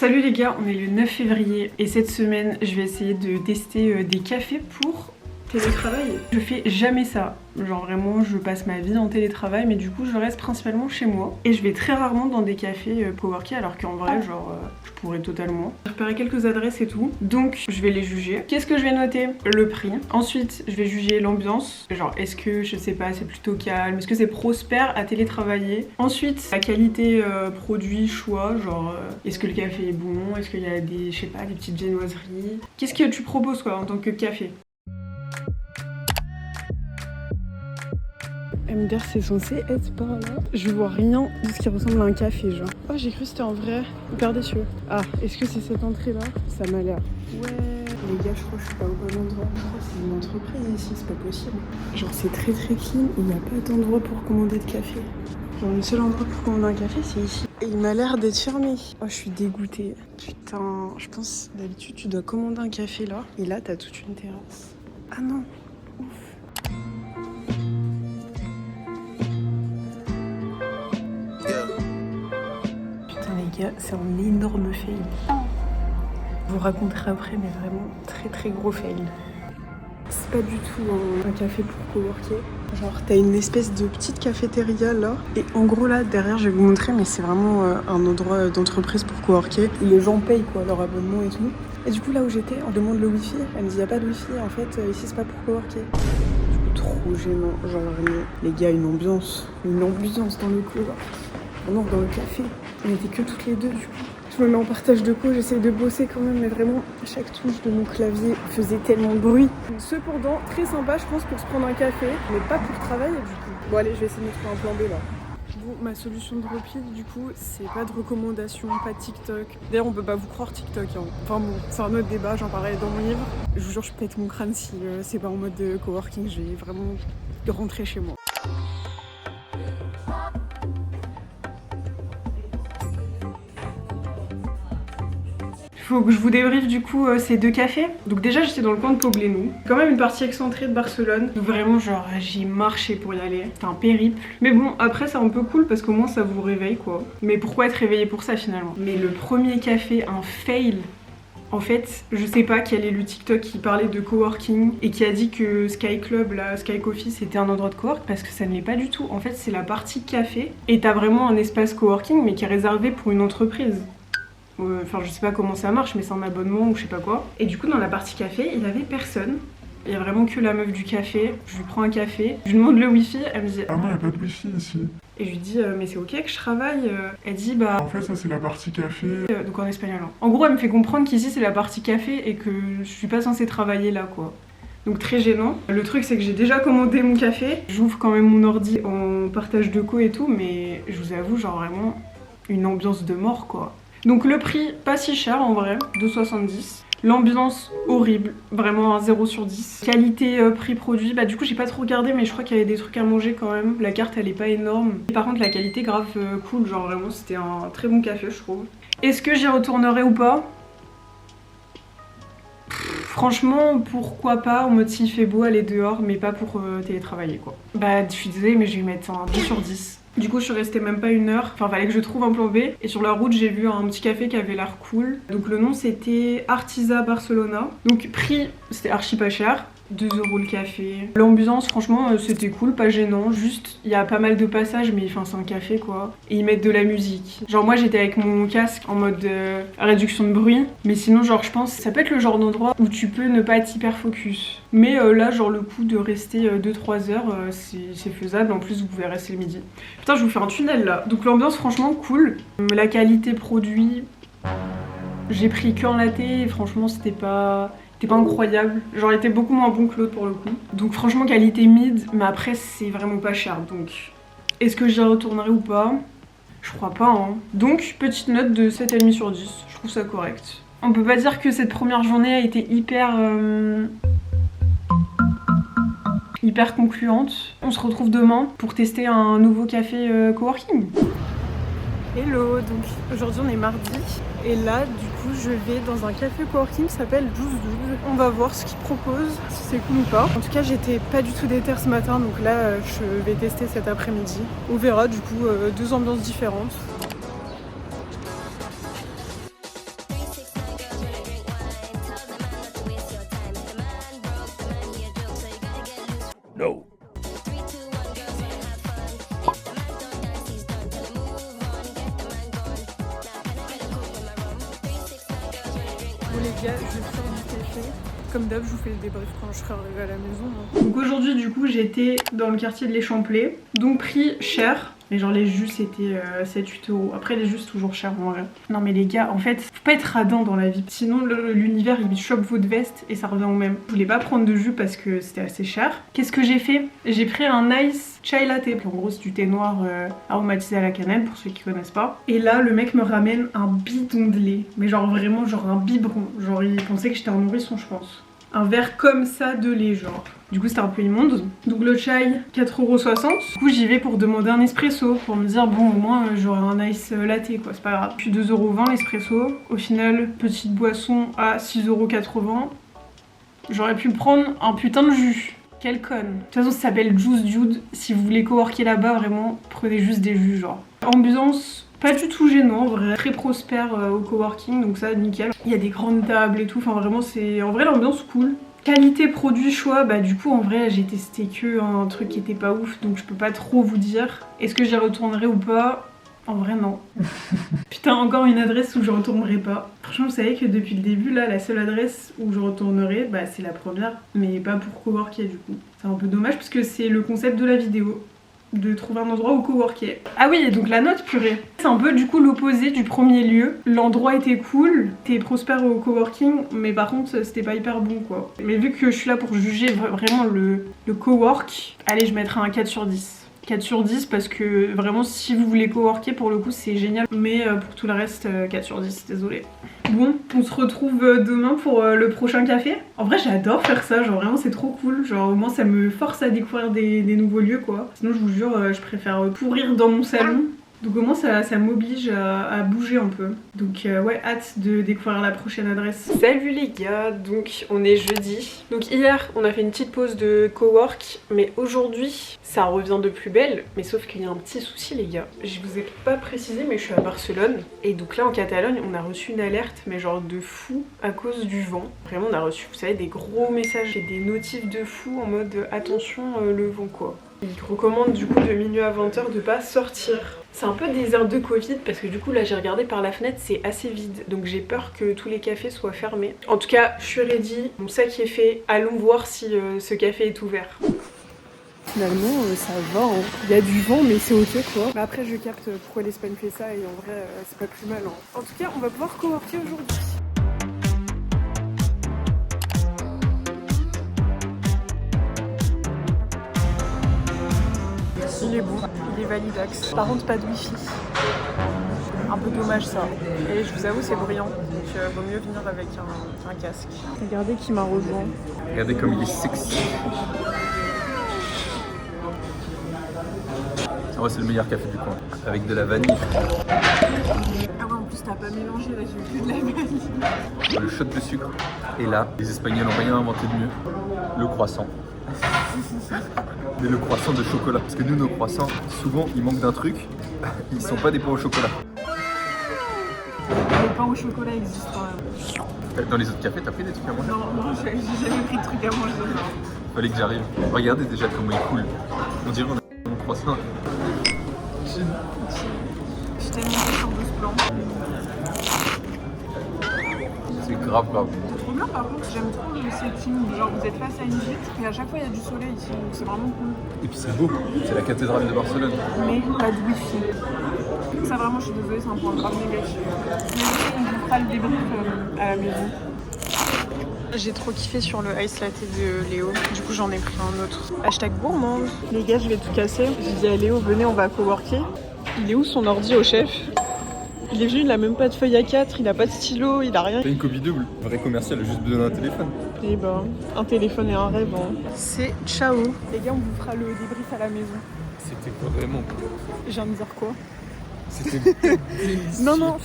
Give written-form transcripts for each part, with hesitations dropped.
Salut les gars, on est le 9 février et cette semaine je vais essayer de tester des cafés pour télétravail. Je fais jamais ça, genre vraiment je passe ma vie en télétravail mais du coup je reste principalement chez moi et je vais très rarement dans des cafés coworking alors qu'en vrai genre je pourrais totalement. J'ai repéré quelques adresses et tout, donc je vais les juger. Qu'est-ce que je vais noter? Le prix. Ensuite je vais juger l'ambiance, genre est-ce que je sais pas c'est plutôt calme, est-ce que c'est prospère à télétravailler. Ensuite la qualité produit, choix, genre est-ce que le café est bon, est-ce qu'il y a des, je sais pas, des petites viennoiseries. Qu'est-ce que tu proposes quoi en tant que café? MDR c'est censé être par là. Je vois rien de ce qui ressemble à un café genre. Oh j'ai cru que c'était en vrai. Hyper déçu. Ah est-ce que c'est cette entrée là? Ça m'a l'air. Ouais. Les gars je crois que je suis pas au bon endroit. Je crois que c'est une entreprise ici, c'est pas possible. Genre c'est très clean, il n'y a pas d'endroit pour commander de café. Genre le seul endroit pour commander un café c'est ici. Et il m'a l'air d'être fermé. Oh je suis dégoûtée. Putain, je pense d'habitude tu dois commander un café là. Et là t'as toute une terrasse. Ah non. Ouf. C'est un énorme fail. Je vous raconterai après, mais vraiment très gros fail. C'est pas du tout un café pour coworker. Genre t'as une espèce de petite cafétéria là. Et en gros là derrière je vais vous montrer, mais c'est vraiment un endroit d'entreprise pour coworker. Et les gens payent quoi leur abonnement et tout. Et du coup là où j'étais, on demande le wifi. Elle me dit y a pas de wifi, en fait ici c'est pas pour coworker. Du coup trop gênant. Genre vraiment les gars une ambiance dans le couloir. Non, dans le café. On était que toutes les deux du coup. Je me mets en partage de co, j'essaye de bosser quand même, mais vraiment, chaque touche de mon clavier faisait tellement de bruit. Cependant, très sympa, je pense, pour se prendre un café, mais pas pour travailler du coup. Bon allez, je vais essayer de me trouver un plan B là. Bon, ma solution de repli, du coup, c'est pas de recommandations, pas de TikTok. D'ailleurs, on peut pas vous croire TikTok, hein. Enfin bon, c'est un autre débat, j'en parlerai dans mon livre. Je vous jure, je pète mon crâne si c'est pas en mode de coworking, je vais vraiment rentrer chez moi. Faut que je vous débriefe du coup ces deux cafés. Donc déjà j'étais dans le coin de Poblenou, quand même une partie excentrée de Barcelone. Donc vraiment genre j'ai marché pour y aller, c'était un périple. Mais bon après c'est un peu cool parce qu'au moins ça vous réveille quoi. Mais pourquoi être réveillé pour ça finalement? Mais le premier café, un fail. En fait, je sais pas quel est le TikTok qui parlait de coworking et qui a dit que Sky Club, là, Sky Coffee, c'était un endroit de cowork parce que ça ne l'est pas du tout. En fait, c'est la partie café et t'as vraiment un espace coworking mais qui est réservé pour une entreprise. Enfin, je sais pas comment ça marche, mais c'est un abonnement ou je sais pas quoi. Et du coup, dans la partie café, il y avait personne. Il y a vraiment que la meuf du café. Je lui prends un café, je lui demande le wifi, elle me dit ah non, y a pas de wifi ici. Et je lui dis mais c'est ok que je travaille. Elle dit bah en fait ça c'est la partie café. Donc en espagnol. Hein. En gros elle me fait comprendre qu'ici c'est la partie café et que je suis pas censée travailler là quoi. Donc très gênant. Le truc c'est que j'ai déjà commandé mon café. J'ouvre quand même mon ordi en partage de co et tout, mais je vous avoue genre vraiment une ambiance de mort quoi. Donc le prix pas si cher en vrai, 2,70. L'ambiance horrible, vraiment un 0 sur 10. Qualité prix produit, bah du coup j'ai pas trop regardé mais je crois qu'il y avait des trucs à manger quand même. La carte elle est pas énorme. Et par contre la qualité grave cool, genre vraiment c'était un très bon café je trouve. Est-ce que j'y retournerai ou pas? Franchement pourquoi pas, en mode s'il fait beau aller dehors mais pas pour télétravailler quoi. Bah je suis désolée mais je vais mettre un 2 sur 10. Du coup je suis restée même pas une heure, enfin fallait que je trouve un plan B. Et sur la route j'ai vu un petit café qui avait l'air cool. Donc le nom c'était Artisa Barcelona. Donc prix c'était archi pas cher, 2 € le café. L'ambiance franchement c'était cool, pas gênant. Juste il y a pas mal de passages mais enfin c'est un café quoi. Et ils mettent de la musique. Genre moi j'étais avec mon casque en mode réduction de bruit. Mais sinon genre je pense ça peut être le genre d'endroit où tu peux ne pas être hyper focus. Mais là genre le coup de rester 2-3 heures c'est faisable. En plus vous pouvez rester le midi. Putain je vous fais un tunnel là. Donc l'ambiance franchement cool. La qualité produit, j'ai pris qu'un latte et franchement c'était pas incroyable. Genre était beaucoup moins bon que l'autre pour le coup. Donc franchement qualité mid, mais après c'est vraiment pas cher. Donc est-ce que j'y retournerai ou pas? Je crois pas hein. Donc petite note de 7,5 sur 10. Je trouve ça correct. On peut pas dire que cette première journée a été hyper concluante. On se retrouve demain pour tester un nouveau café coworking. Hello, donc aujourd'hui on est mardi et là du coup je vais dans un café coworking qui s'appelle Juice Dude. On va voir ce qu'ils proposent, si c'est cool ou pas. En tout cas j'étais pas du tout déter ce matin donc là je vais tester cet après-midi. On verra du coup deux ambiances différentes. No. Bon les gars, je sors du café. Comme d'hab, je vous fais le débrief quand je serai arrivée à la maison. Donc aujourd'hui, du coup, j'étais dans le quartier de l'Échamplet. Donc prix cher. Mais genre les jus c'était 7-8 euros. Après les jus c'est toujours cher en vrai. Non mais les gars, en fait, faut pas être radin dans la vie. Sinon l'univers il chope votre veste et ça revient au même. Je voulais pas prendre de jus parce que c'était assez cher. Qu'est-ce que j'ai fait? J'ai pris un ice chai latte. En gros c'est du thé noir aromatisé à la cannelle pour ceux qui connaissent pas. Et là le mec me ramène un bidon de lait. Mais genre vraiment genre un biberon. Genre il pensait que j'étais un nourrisson je pense. Un verre comme ça de lait genre. Du coup c'était un peu immonde. Donc le chai 4,60€. Du coup j'y vais pour demander un espresso. Pour me dire bon au moins j'aurai un ice latte quoi, c'est pas grave. Puis 2,20€ l'espresso. Au final petite boisson à 6,80€. J'aurais pu prendre un putain de jus. Quelle conne. De toute façon ça s'appelle Juice Dude. Si vous voulez coworker là-bas vraiment prenez juste des jus genre. Ambiance pas du tout gênant, vrai. Très prospère au coworking, donc ça nickel. Il y a des grandes tables et tout, enfin vraiment c'est en vrai l'ambiance cool. Qualité produit choix, bah du coup en vrai j'ai testé que un truc qui était pas ouf, donc je peux pas trop vous dire. Est-ce que j'y retournerai ou pas? En vrai non. Putain encore une adresse où je retournerai pas. Franchement vous savez que depuis le début là la seule adresse où je retournerai bah c'est la première, mais pas pour coworker du coup. C'est un peu dommage parce que c'est le concept de la vidéo. De trouver un endroit où coworker. Ah oui, et donc la note purée. C'est un peu du coup l'opposé du premier lieu. L'endroit était cool, t'es prospère au coworking, mais par contre c'était pas hyper bon quoi. Mais vu que je suis là pour juger vraiment le cowork, allez je mettrai un 4 sur 10. 4 sur 10 parce que vraiment si vous voulez coworker pour le coup c'est génial, mais pour tout le reste 4 sur 10, désolé. Bon, on se retrouve demain pour le prochain café. En vrai j'adore faire ça, genre vraiment c'est trop cool, genre au moins ça me force à découvrir des nouveaux lieux quoi. Sinon je vous jure je préfère pourrir dans mon salon. Donc au moins ça m'oblige à bouger un peu. Donc ouais, hâte de découvrir la prochaine adresse. Salut les gars, donc on est jeudi. Donc hier on a fait une petite pause de cowork, mais aujourd'hui ça revient de plus belle. Mais sauf qu'il y a un petit souci les gars. Je vous ai pas précisé mais je suis à Barcelone. Et donc là en Catalogne on a reçu une alerte mais genre de fou à cause du vent. Vraiment on a reçu vous savez des gros messages et des notifs de fou en mode attention le vent quoi. Ils recommandent du coup de minuit à 20h de pas sortir. C'est un peu des airs de Covid parce que du coup là j'ai regardé par la fenêtre, c'est assez vide. Donc j'ai peur que tous les cafés soient fermés. En tout cas je suis ready, mon sac est fait. Allons voir si ce café est ouvert. Finalement ça va, hein. Il y a du vent mais c'est ok quoi. Mais après je capte pourquoi l'Espagne fait ça et en vrai c'est pas plus mal hein. En tout cas on va pouvoir coworker aujourd'hui. Il est beau, il est validax. Par contre pas de wifi. Un peu dommage ça. Et je vous avoue c'est bruyant, donc vaut mieux venir avec un casque. Regardez qui m'a rejoint. Regardez comme il est sexy. Ah ouais, c'est le meilleur café du coin, avec de la vanille. Ah ouais en plus t'as pas mélangé là, j'ai vu de la vanille. Le shot de sucre. Et là, les Espagnols n'ont rien inventé de mieux. Le croissant. Mais le croissant de chocolat. Parce que nous, nos croissants, souvent, ils manquent d'un truc. Ils sont pas des pains au chocolat. Les pains au chocolat existent quand même. Dans les autres cafés, t'as pris des trucs à manger? Non, j'ai jamais pris de trucs à manger. Fallait que j'arrive. Regardez déjà comment il coule. On dirait qu'on a mon croissant. Je t'ai mis sur 12 plans. C'est grave. C'est trop bien par contre, j'aime trop le setting. Genre vous êtes face à une vitre et à chaque fois il y a du soleil ici, donc c'est vraiment cool. Et puis c'est beau. C'est la cathédrale de Barcelone. Mais pas de wifi. Ça vraiment je suis désolée, c'est un point grave négatif. Mais on vous fera le débrief à la maison. J'ai trop kiffé sur le ice latte de Léo, du coup j'en ai pris un autre. Hashtag gourmand. Les gars je vais tout casser. J'ai dit à Léo venez on va coworker. Il est où son ordi au chef? Il est venu, il a même pas de feuille A4, il a pas de stylo, il a rien. C'est une copie double. Vrai commercial, a juste besoin d'un téléphone. Et ben, un téléphone et un rêve. Hein. C'est ciao. Les gars, on vous fera le débrief à la maison. C'était vraiment cool. Je viens de dire quoi? C'était... Non.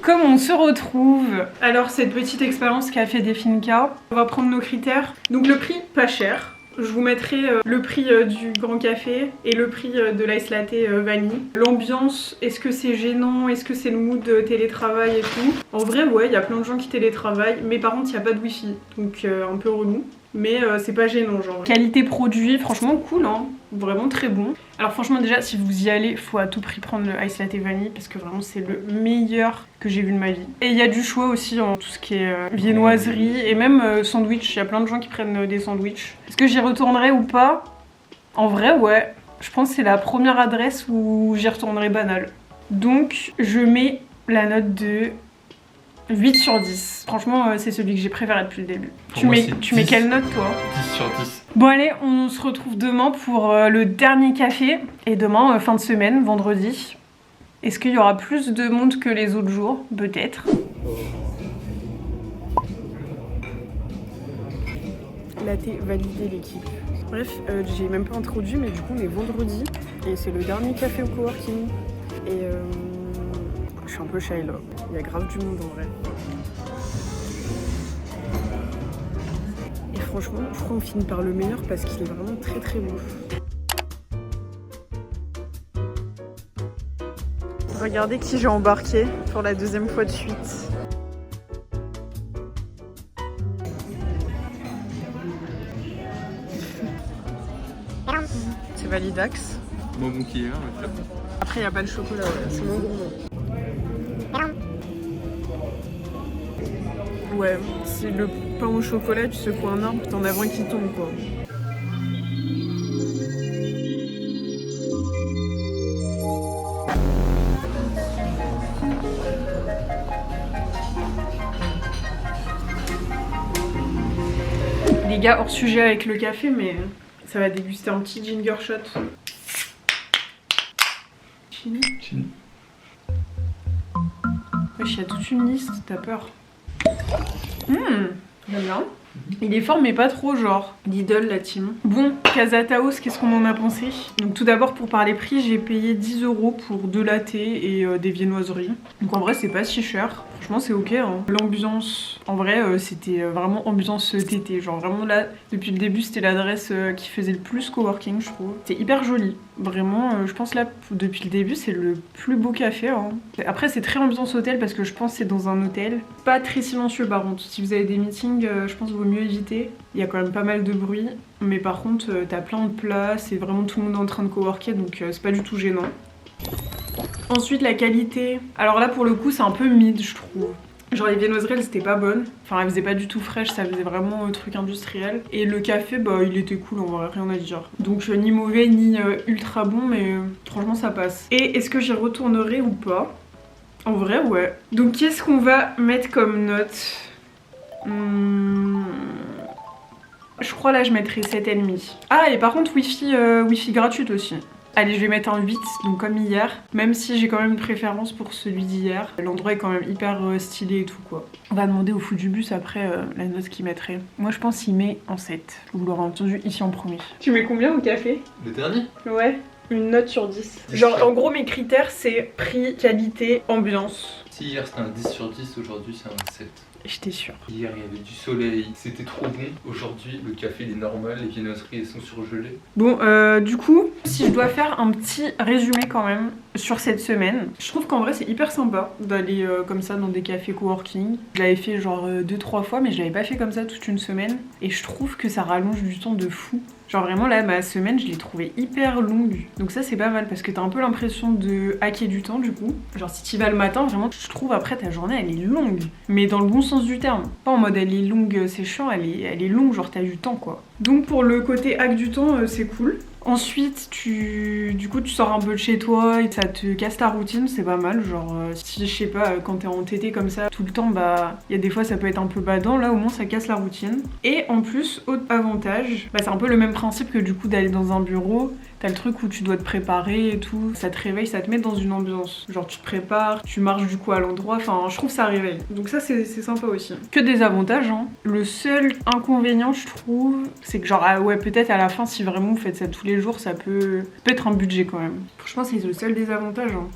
Comme on se retrouve, alors cette petite expérience qu'a fait Definka, on va prendre nos critères. Donc le prix, pas cher. Je vous mettrai le prix du grand café et le prix de l'ice latte vanille. L'ambiance, est-ce que c'est gênant? Est-ce que c'est le mood de télétravail et tout? En vrai, ouais, il y a plein de gens qui télétravaillent, mais par contre, il n'y a pas de wifi, donc un peu relou. mais c'est pas gênant genre. Qualité produit, franchement cool hein, vraiment très bon. Alors franchement déjà si vous y allez, faut à tout prix prendre le ice latte vanille parce que vraiment c'est le meilleur que j'ai vu de ma vie. Et il y a du choix aussi en tout ce qui est viennoiserie et même sandwich, il y a plein de gens qui prennent des sandwichs. Est-ce que j'y retournerai ou pas? En vrai ouais, je pense que c'est la première adresse où j'y retournerai banal. Donc je mets la note de 8 sur 10. Franchement, c'est celui que j'ai préféré depuis le début. Tu mets quelle note toi? 10 sur 10. Bon allez, on se retrouve demain pour le dernier café. Et demain, fin de semaine, vendredi. Est-ce qu'il y aura plus de monde que les autres jours? Peut-être. Latte validé l'équipe. Bref, j'ai même pas introduit, mais du coup on est vendredi. Et c'est le dernier café au coworking. Et je suis un peu shy là. Il y a grave du monde en vrai. Et franchement, je crois qu'on finit par le meilleur parce qu'il est vraiment très très beau. Regardez qui j'ai embarqué pour la deuxième fois de suite. C'est Validax. Bon qui est là, mais après, il n'y a pas de chocolat, ouais. C'est mon gourmand. Ouais, c'est le pain au chocolat, tu secoues un arbre, t'en as 20 qui tombent quoi. Les gars, hors sujet avec le café, mais ça va déguster un petit ginger shot. Chini. Wesh, il y a toute une liste, t'as peur. J'aime bien. Il est fort mais pas trop genre. Lidl la team. Bon, Casa Taos, qu'est-ce qu'on en a pensé? Donc tout d'abord pour parler prix, j'ai payé 10 € pour 2 lattés et des viennoiseries. Donc en vrai c'est pas si cher. Franchement c'est ok hein. L'ambiance, en vrai c'était vraiment ambiance TT. Genre vraiment là, depuis le début c'était l'adresse qui faisait le plus coworking je trouve. C'était hyper joli. Vraiment je pense là depuis le début c'est le plus beau café hein. Après c'est très ambiance hôtel parce que je pense que c'est dans un hôtel. Pas très silencieux par contre. Si vous avez des meetings je pense qu'il vaut mieux éviter. Il y a quand même pas mal de bruit. Mais par contre t'as plein de places et vraiment tout le monde est en train de coworker donc c'est pas du tout gênant. Ensuite la qualité, alors là pour le coup c'est un peu mid je trouve. Genre les viennoiseries elles étaient pas bonnes, enfin elles faisaient pas du tout fraîches, ça faisait vraiment un truc industriel. Et le café bah il était cool, on va rien à dire. Donc ni mauvais ni ultra bon mais franchement ça passe. Et est-ce que j'y retournerai ou pas? En vrai ouais. Donc qu'est-ce qu'on va mettre comme note? Je crois là je mettrai 7,5. Ah et par contre wifi gratuite aussi. Allez, je vais mettre un 8, donc comme hier. Même si j'ai quand même une préférence pour celui d'hier. L'endroit est quand même hyper stylé et tout quoi. On va demander au fou du bus après la note qu'il mettrait. Moi je pense qu'il met en 7. Vous l'aurez entendu ici en premier. Tu mets combien au café? Le dernier? Ouais, une note sur 10. Genre en gros mes critères c'est prix, qualité, ambiance. Si hier c'était un 10 sur 10, aujourd'hui c'est un 7. J'étais sûre. Hier il y avait du soleil, c'était trop bon. Aujourd'hui le café il est normal, les viennoiseries elles sont surgelées. Bon du coup, si je dois faire un petit résumé quand même sur cette semaine, je trouve qu'en vrai c'est hyper sympa d'aller comme ça dans des cafés coworking. Je l'avais fait genre 2-3 fois mais je l'avais pas fait comme ça toute une semaine. Et je trouve que ça rallonge du temps de fou. Genre vraiment là ma semaine je l'ai trouvée hyper longue. Donc ça c'est pas mal parce que t'as un peu l'impression de hacker du temps du coup. Genre si t'y vas le matin vraiment je trouve après ta journée elle est longue. Mais dans le bon sens du terme. Pas en mode elle est longue c'est chiant, elle est longue genre t'as du temps quoi. Donc pour le côté hack du temps c'est cool. Ensuite, du coup, tu sors un peu de chez toi et ça te casse ta routine, c'est pas mal. Genre, si je sais pas, quand t'es en TT comme ça tout le temps, bah, il y a des fois ça peut être un peu badant. Là, au moins, ça casse la routine. Et en plus, autre avantage, bah, c'est un peu le même principe que du coup d'aller dans un bureau. T'as le truc où tu dois te préparer et tout. Ça te réveille, ça te met dans une ambiance. Genre, tu te prépares, tu marches du coup à l'endroit. Enfin, je trouve ça réveille. Donc ça, c'est sympa aussi. Que des avantages, hein. Le seul inconvénient, je trouve, c'est que genre, ah ouais, peut-être à la fin, si vraiment vous faites ça tous les jours, ça peut être un budget quand même. Franchement, c'est le seul désavantage. Hein.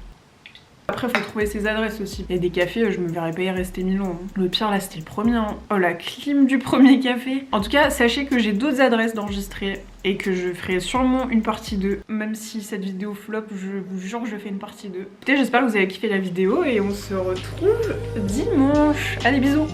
Après, faut trouver ses adresses aussi. Il y a des cafés, je me verrais pas y rester 1000 ans. Hein. Le pire, là, c'était le premier. Hein. Oh, la clim du premier café. En tout cas, sachez que j'ai d'autres adresses d'enregistrer et que je ferai sûrement une partie 2. Même si cette vidéo flop, je vous jure que je fais une partie 2. Écoutez, j'espère que vous avez kiffé la vidéo et on se retrouve dimanche. Allez, bisous!